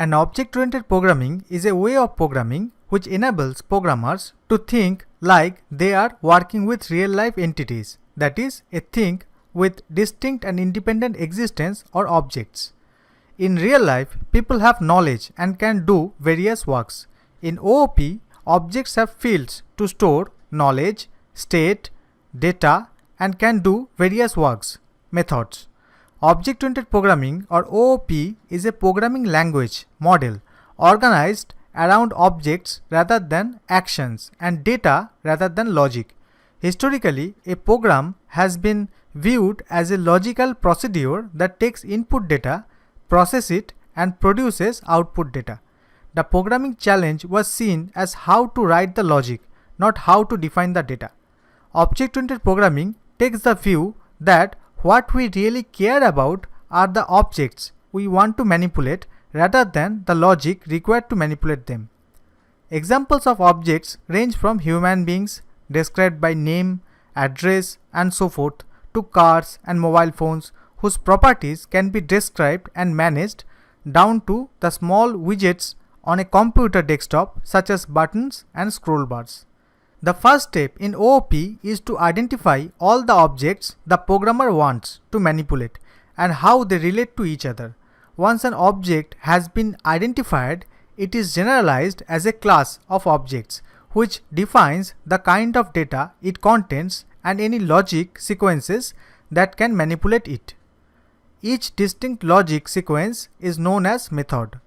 An object-oriented programming is a way of programming which enables programmers to think like they are working with real-life entities, that is, a thing with distinct and independent existence or objects. In real life, people have knowledge and can do various works. In OOP, objects have fields to store knowledge, state, data, and can do various works, methods. Object-oriented programming or OOP is a programming language model organized around objects rather than actions and data rather than logic. Historically, a program has been viewed as a logical procedure that takes input data, processes it, and produces output data. The programming challenge was seen as how to write the logic, not how to define the data. Object-oriented programming takes the view that what we really care about are the objects we want to manipulate rather than the logic required to manipulate them. Examples of objects range from human beings, described by name, address, and so forth, to cars and mobile phones whose properties can be described and managed, down to the small widgets on a computer desktop such as buttons and scroll bars. The first step in OOP is to identify all the objects the programmer wants to manipulate and how they relate to each other. Once an object has been identified, it is generalized as a class of objects which defines the kind of data it contains and any logic sequences that can manipulate it. Each distinct logic sequence is known as method.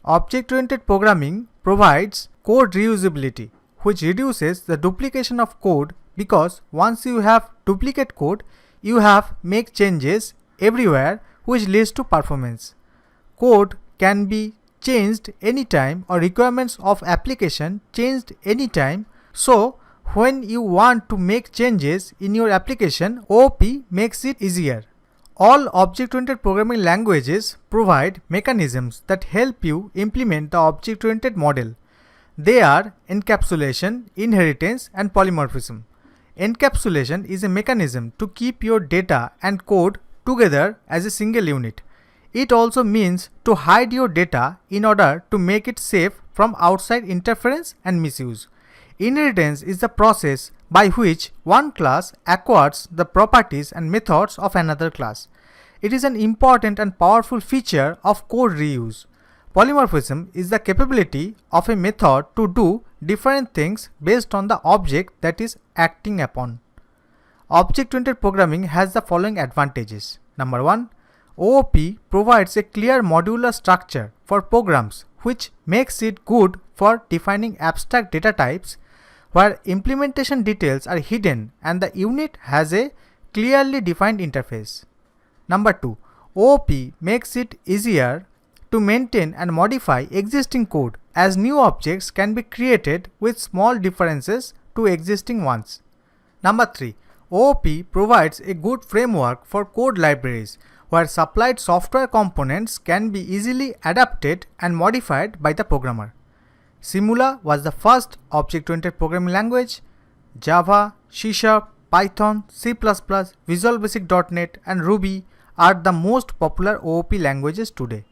Object-oriented programming provides code reusability, which reduces the duplication of code because once you have duplicate code, you have make changes everywhere which leads to performance. Code can be changed anytime or requirements of application changed anytime, so when you want to make changes in your application, OOP makes it easier. All object-oriented programming languages provide mechanisms that help you implement the object-oriented model. They are encapsulation, inheritance, and polymorphism. Encapsulation is a mechanism to keep your data and code together as a single unit. It also means to hide your data in order to make it safe from outside interference and misuse. Inheritance is the process by which one class acquires the properties and methods of another class. It is an important and powerful feature of code reuse. Polymorphism is the capability of a method to do different things based on the object that is acting upon. Object-oriented programming has the following advantages. Number 1. OOP provides a clear modular structure for programs which makes it good for defining abstract data types where implementation details are hidden and the unit has a clearly defined interface. Number 2. OOP makes it easier to maintain and modify existing code as new objects can be created with small differences to existing ones. Number 3. OOP provides a good framework for code libraries where supplied software components can be easily adapted and modified by the programmer. Simula was the first object-oriented programming language. Java, C#, Python, C++, Visual Basic .NET, and Ruby are the most popular OOP languages today.